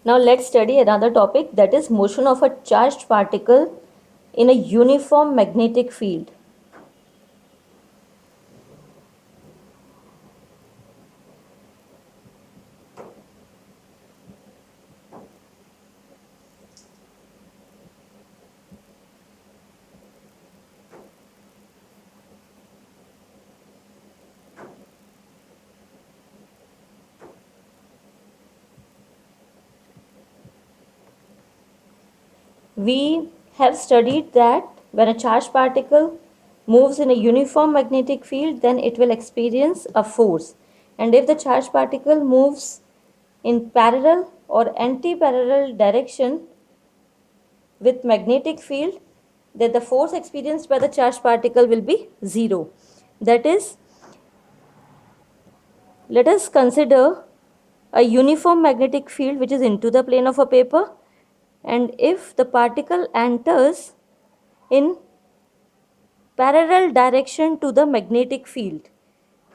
Now let's study another topic, that is motion of a charged particle in a uniform magnetic field. We have studied that when a charged particle moves in a uniform magnetic field, then it will experience a force. And if the charged particle moves in parallel or anti-parallel direction with magnetic field, then the force experienced by the charged particle will be zero. That is, let us consider a uniform magnetic field which is into the plane of a paper, and if the particle enters in parallel direction to the magnetic field,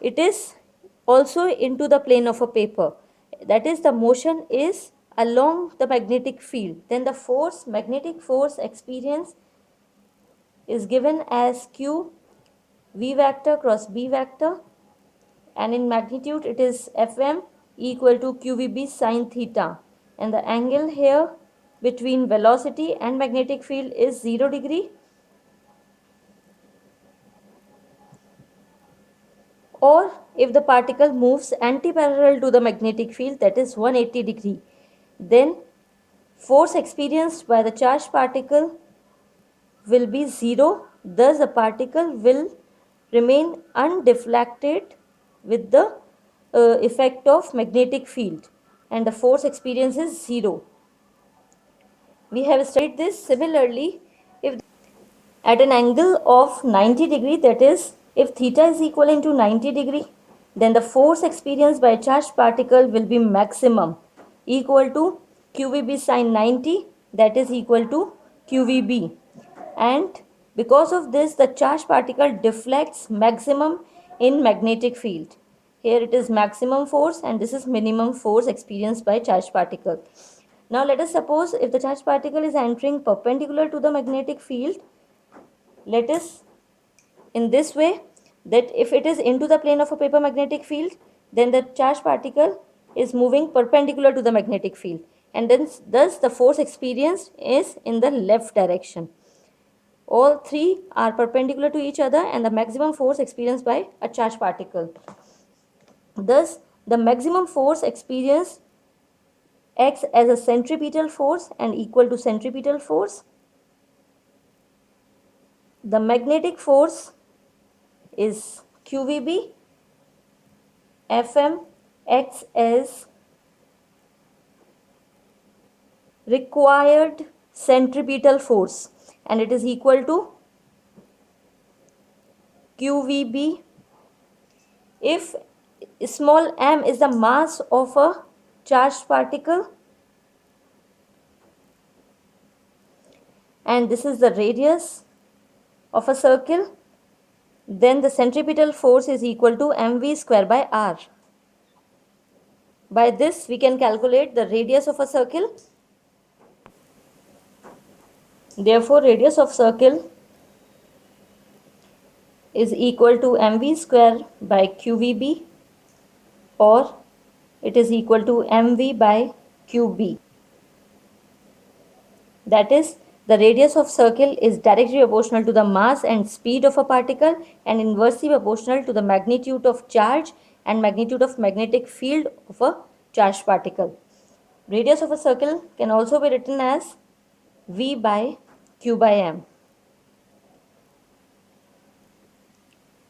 it is also into the plane of a paper, that is the motion is along the magnetic field, then the force, magnetic force experience, is given as q v vector cross b vector, and in magnitude it is Fm equal to qvb sine theta, and the angle here between velocity and magnetic field is 0 degree. Or if the particle moves anti-parallel to the magnetic field, that is 180 degree, then force experienced by the charged particle will be 0, thus the particle will remain undeflected with the effect of magnetic field, and the force experience is 0. We have studied this. Similarly, if at an angle of 90 degree, that is if theta is equal to 90 degree, then the force experienced by a charged particle will be maximum, equal to qvb sine 90, that is equal to qvb, and because of this the charged particle deflects maximum in magnetic field. Here it is maximum force and this is minimum force experienced by charged particle. Now let us suppose if the charged particle is entering perpendicular to the magnetic field, let us in this way, that if it is into the plane of a paper magnetic field, then the charged particle is moving perpendicular to the magnetic field, and then thus the force experienced is in the left direction. All three are perpendicular to each other and the maximum force experienced by a charged particle. Thus the maximum force experienced acts as a centripetal force and equal to centripetal force. The magnetic force is qvb. Fm acts as required centripetal force and it is equal to qvb. If small m is the mass of a charged particle and this is the radius of a circle, then the centripetal force is equal to mv square by r. By this we can calculate the radius of a circle. Therefore radius of circle is equal to mv square by qvb, or it is equal to mv by qb. That is, the radius of circle is directly proportional to the mass and speed of a particle and inversely proportional to the magnitude of charge and magnitude of magnetic field of a charged particle. Radius of a circle can also be written as v by q by m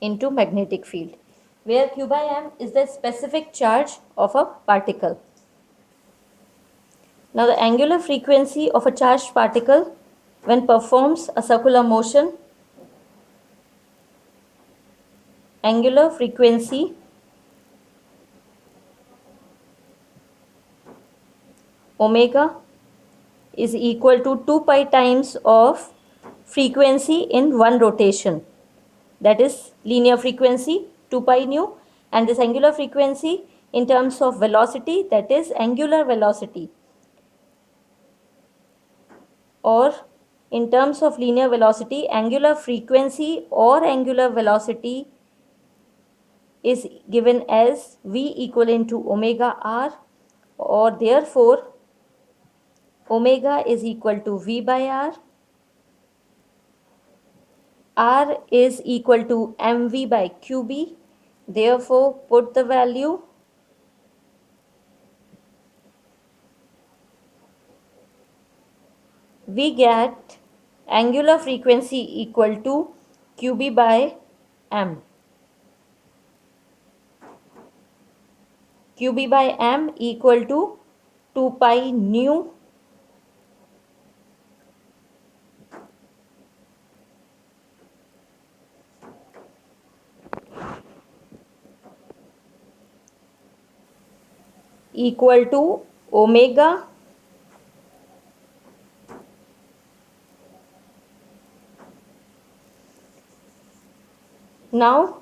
into magnetic field, where q by m is the specific charge of a particle. Now the angular frequency of a charged particle when performs a circular motion, angular frequency omega is equal to 2 pi times of frequency in one rotation, that is linear frequency 2 pi nu, and this angular frequency in terms of velocity, that is angular velocity, or in terms of linear velocity, angular frequency or angular velocity is given as v equivalent to omega r, or therefore omega is equal to v by r is equal to mv by qb. Therefore, put the value, we get angular frequency equal to qb by m. qb by m equal to 2 pi nu equal to omega now.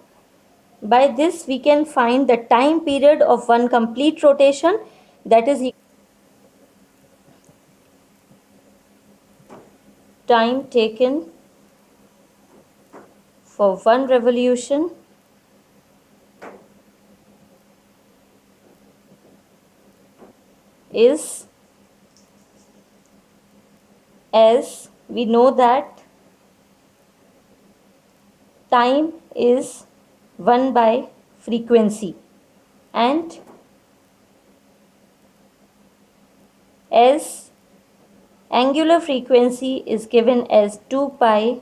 By this we can find the time period of one complete rotation, that is time taken for one revolution is, as we know that time is 1 by frequency, and as angular frequency is given as 2 pi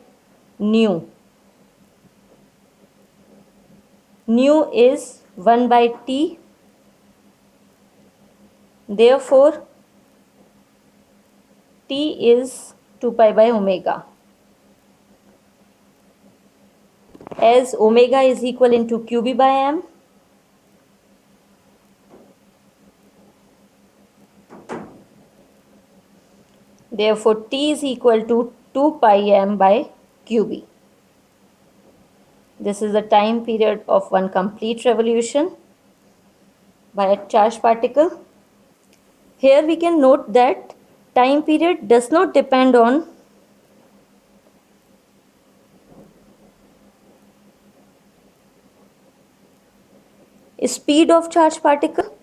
nu. Nu is 1 by t. Therefore, t is 2 pi by omega. As omega is equal into qb by m, therefore t is equal to 2 pi m by qb. This is the time period of one complete revolution by a charged particle. Here we can note that time period does not depend on speed of charged particle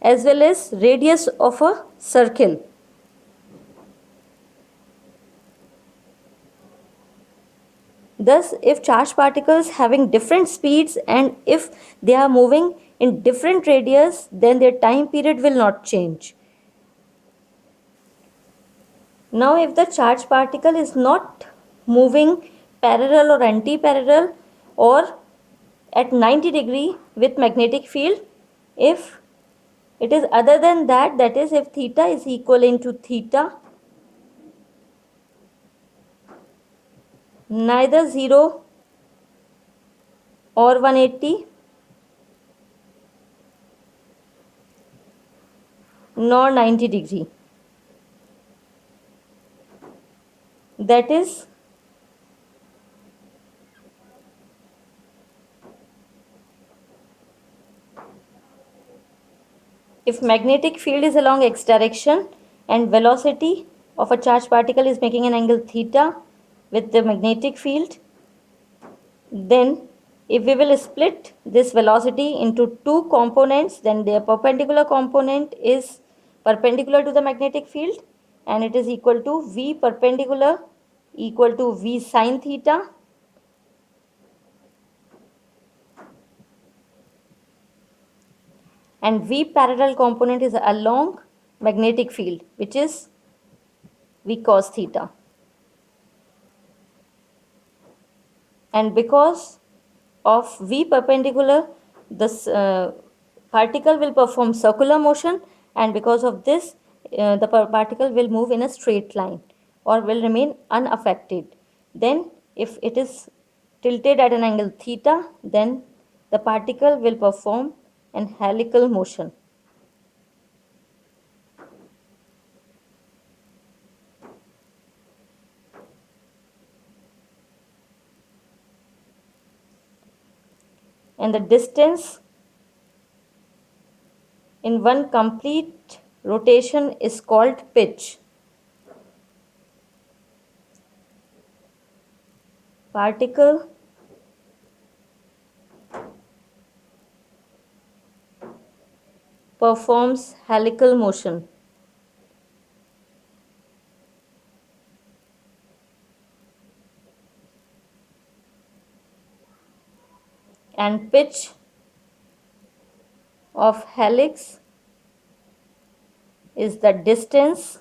as well as radius of a circle. Thus, if charged particles having different speeds and if they are moving in different radius, then their time period will not change. Now, if the charged particle is not moving parallel or anti-parallel or at 90 degree with magnetic field, if it is other than that, that is if theta is equal into theta, neither 0 or 180 nor 90 degree. That is, if magnetic field is along x direction and velocity of a charged particle is making an angle theta with the magnetic field, then if we will split this velocity into two components, then their perpendicular component is perpendicular to the magnetic field and it is equal to v perpendicular equal to v sine theta, and v parallel component is along magnetic field, which is v cos theta. And because of v perpendicular, this particle will perform circular motion, and because of this the particle will move in a straight line or will remain unaffected. Then if it is tilted at an angle theta, then the particle will perform an helical motion. and the distance in one complete rotation is called pitch. Particle performs helical motion. And pitch of helix is the distance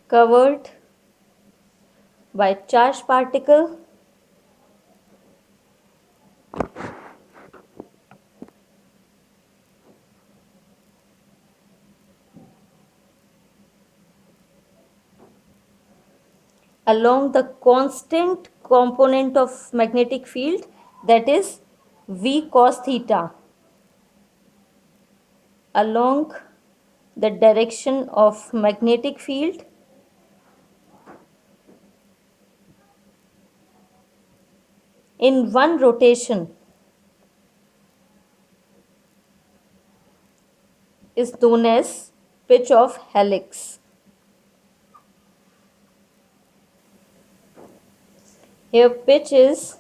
covered by charged particle along the constant component of magnetic field, that is V cos theta, along the direction of magnetic field in one rotation is known as pitch of helix. Here pitch is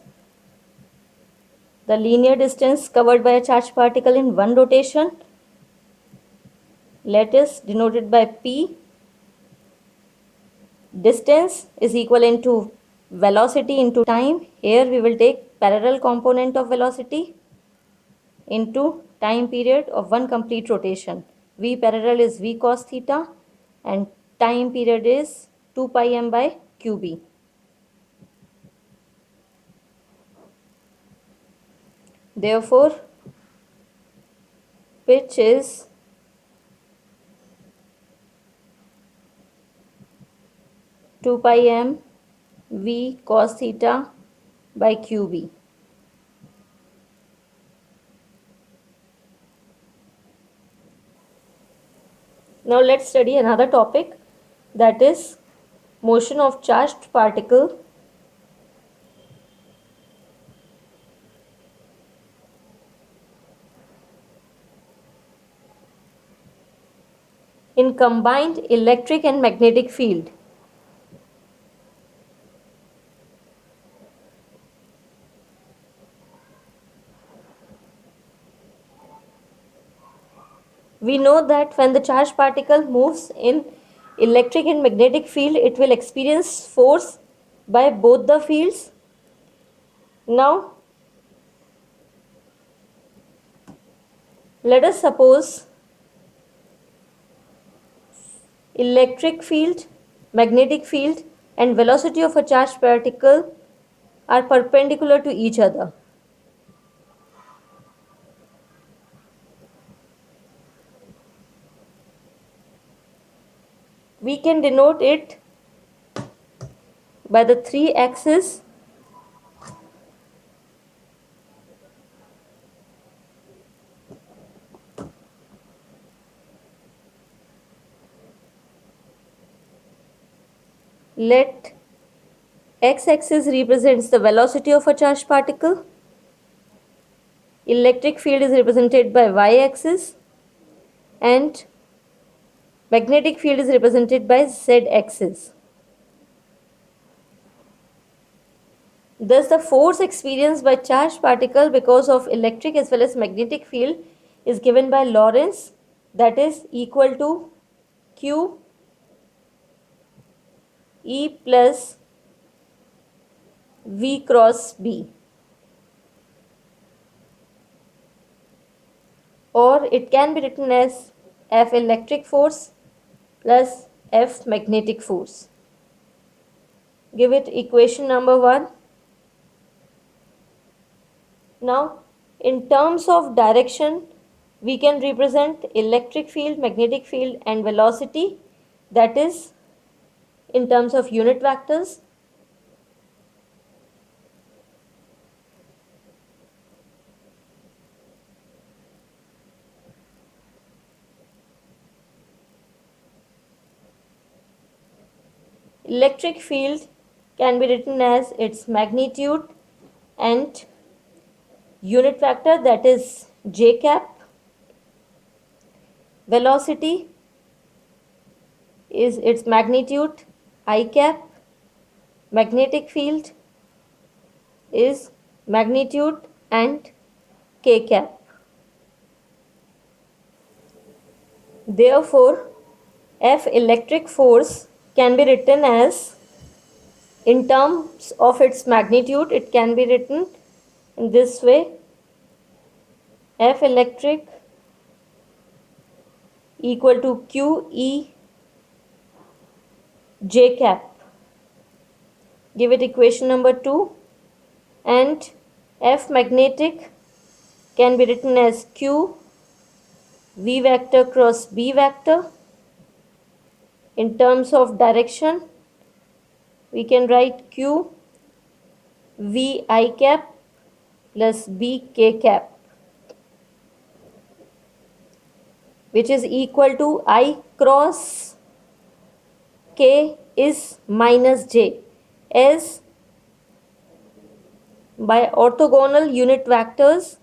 the linear distance covered by a charged particle in one rotation. Let us denoted by P. Distance is equivalent to velocity into time. Here we will take parallel component of velocity into time period of one complete rotation. V parallel is V cos theta and time period is 2 pi m by qb. Therefore, pitch is two pi m V cos theta by qb. Now let's study another topic, that is motion of charged particle in combined electric and magnetic field. We know that when the charged particle moves in electric and magnetic field, it will experience force by both the fields. Now, let us suppose electric field, magnetic field and velocity of a charged particle are perpendicular to each other. We can denote it by the three axes let x-axis represents the velocity of a charged particle, electric field is represented by y-axis and magnetic field is represented by z-axis. Thus, the force experienced by charged particle because of electric as well as magnetic field is given by Lorentz, that is equal to Q E plus V cross B, or it can be written as F electric force plus F magnetic force. Give it equation number 1. Now, in terms of direction, we can represent electric field, magnetic field and velocity, that is in terms of unit vectors. Electric field can be written as its magnitude and unit vector, that is j cap. Velocity is its magnitude I cap. Magnetic field is magnitude and k cap. Therefore, F electric force can be written as, in terms of its magnitude, it can be written in this way: F electric equal to Q E J cap. Give it equation number 2. And F magnetic can be written as Q V vector cross B vector. In terms of direction, we can write Q V I cap plus B K cap, which is equal to I cross K is minus J, as by orthogonal unit vectors,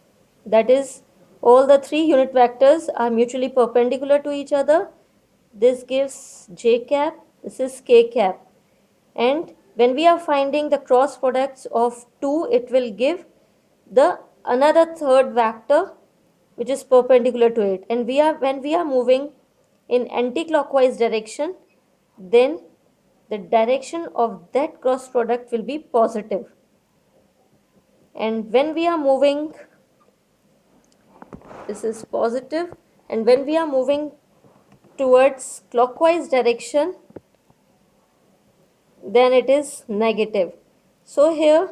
that is, all the three unit vectors are mutually perpendicular to each other. This gives J cap, this is K cap. And when we are finding the cross products of two, it will give the another third vector which is perpendicular to it. And when we are moving in anti-clockwise direction, then the direction of that cross product will be positive. And when we are moving, this is positive, and when we are moving towards clockwise direction, then it is negative. So here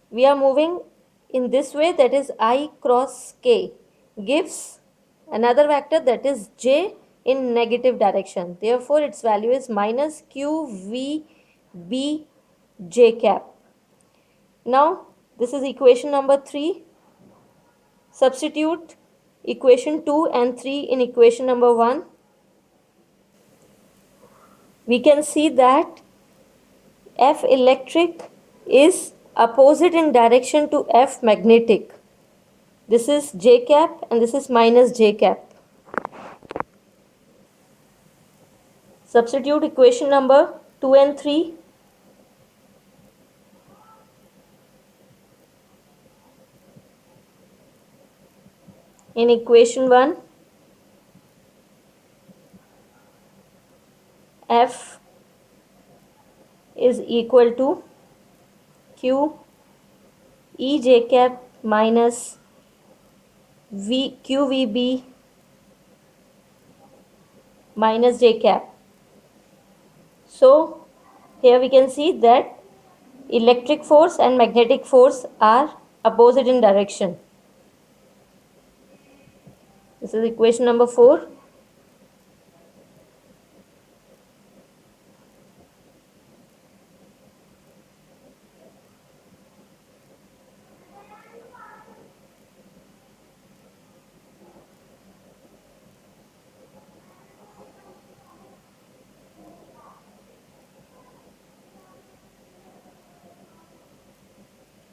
we are moving in this way, that is I cross K gives another vector, that is J, in negative direction. Therefore, its value is minus Q V B J cap. Now, this is equation number 3. Substitute equation 2 and 3 in equation number 1. We can see that F electric is opposite in direction to F magnetic. This is J cap and this is minus J cap. Substitute equation number 2 and 3. In equation 1, F is equal to Q E J cap minus QVB minus J cap. So here we can see that electric force and magnetic force are opposite in direction. This is equation number 4.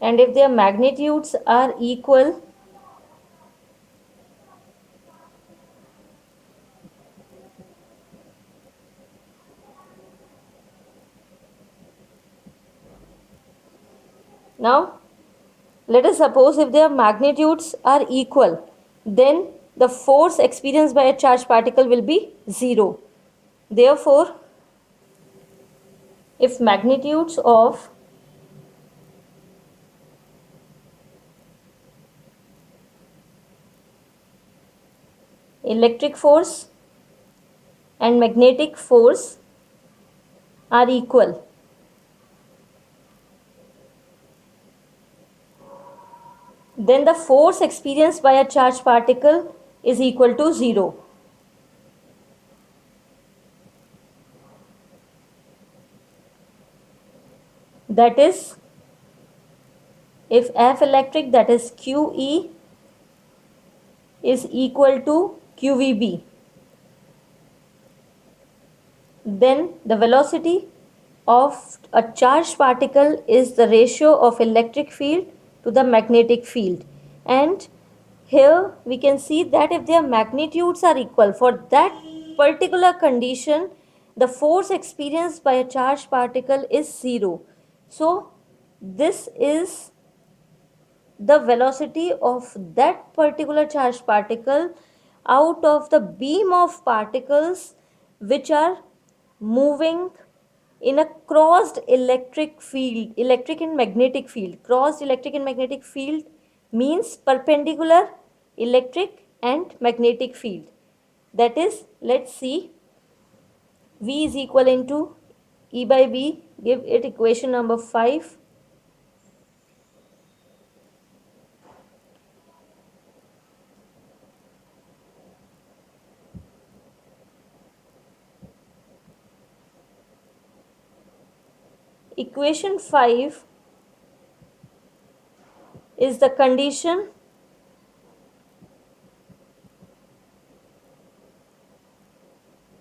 And if their magnitudes are equal, now let us suppose if their magnitudes are equal, then the force experienced by a charged particle will be 0. Therefore, if magnitudes of electric force and magnetic force are equal, then the force experienced by a charged particle is equal to 0. That is, if F electric, that is QE, is equal to QVB, then the velocity of a charged particle is the ratio of electric field to the magnetic field. And here we can see that if their magnitudes are equal, for that particular condition, the force experienced by a charged particle is zero. So this is the velocity of that particular charged particle out of the beam of particles which are moving in a crossed electric field, electric and magnetic field. Crossed electric and magnetic field means perpendicular electric and magnetic field. That is, let's see, V is equal into E by B. Give it equation number 5. Equation 5 is the condition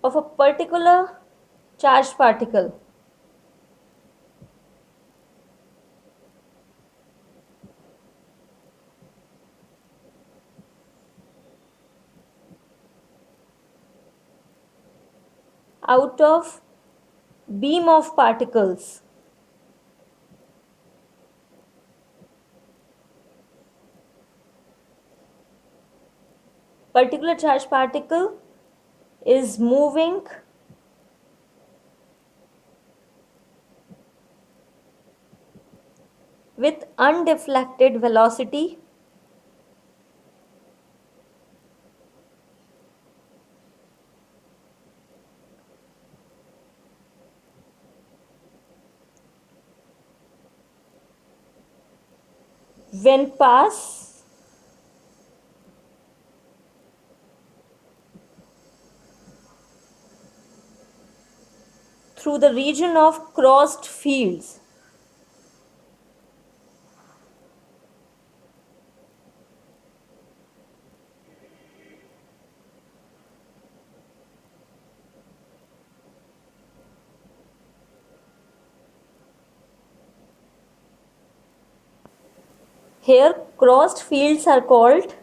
of a particular charged particle. Out of beam of particles. Particular charged particle is moving with undeflected velocity when pass through the region of crossed fields. Here crossed fields are called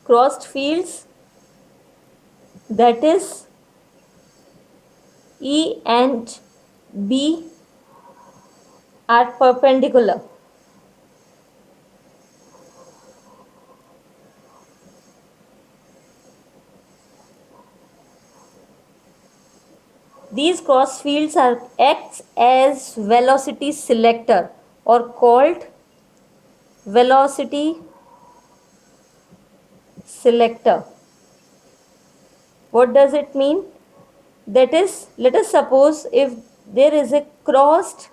crossed fields, that is E and B are perpendicular. These cross fields are acts as velocity selector or called velocity selector. What does it mean? That is, let us suppose if there is a crossed,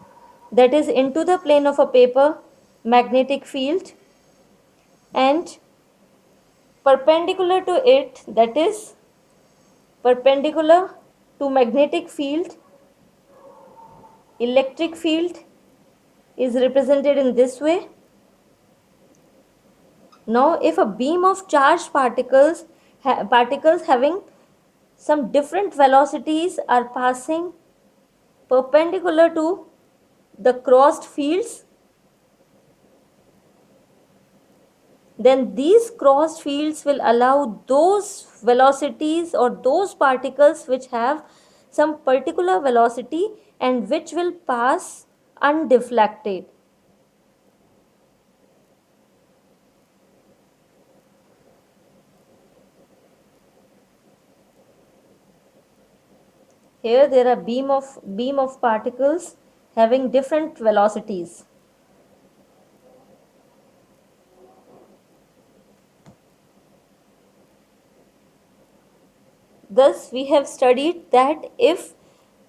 that is into the plane of a paper, magnetic field, and perpendicular to it, that is perpendicular to magnetic field, electric field is represented in this way. Now if a beam of charged particles having some different velocities are passing perpendicular to the crossed fields, then these crossed fields will allow those velocities or those particles which have some particular velocity and which will pass undeflected. Here there are beam of particles having different velocities. Thus, we have studied that if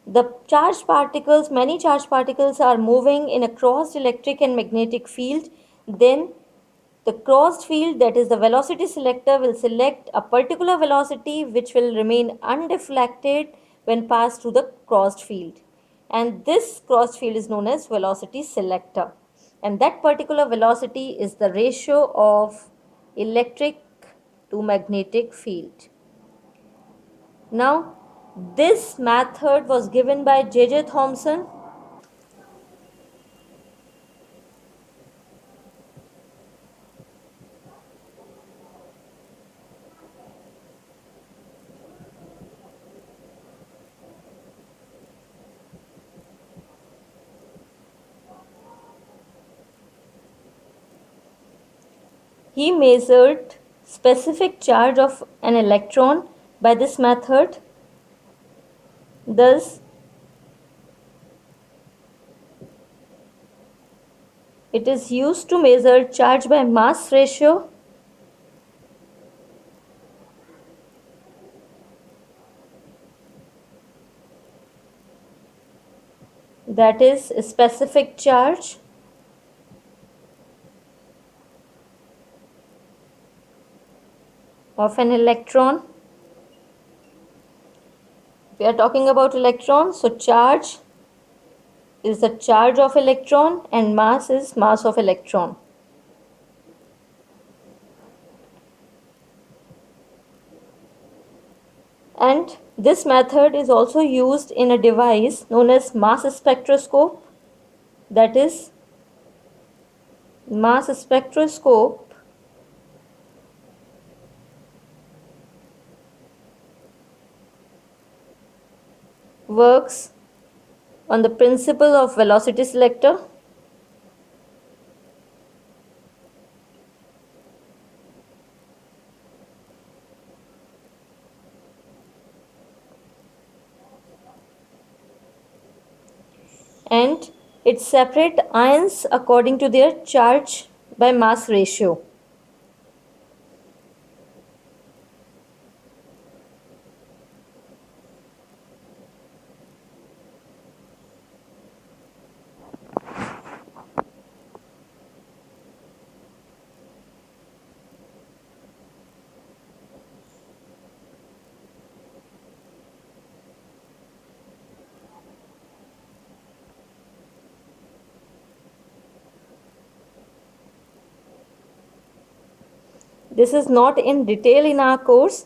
the charged particles, many charged particles are moving in a crossed electric and magnetic field, then the crossed field, that is the velocity selector, will select a particular velocity which will remain undeflected when passed through the crossed field. And this crossed field is known as velocity selector. and that particular velocity is the ratio of electric to magnetic field. Now, this method was given by J.J. Thomson. He measured specific charge of an electron by this method. Thus, it is used to measure charge by mass ratio, that is specific charge of an electron. We are talking about electron, so charge is the charge of electron and mass is mass of electron. And this method is also used in a device known as mass spectroscope. That is, mass spectroscope works on the principle of velocity selector. And it separates ions according to their charge by mass ratio. This is not in detail in our course,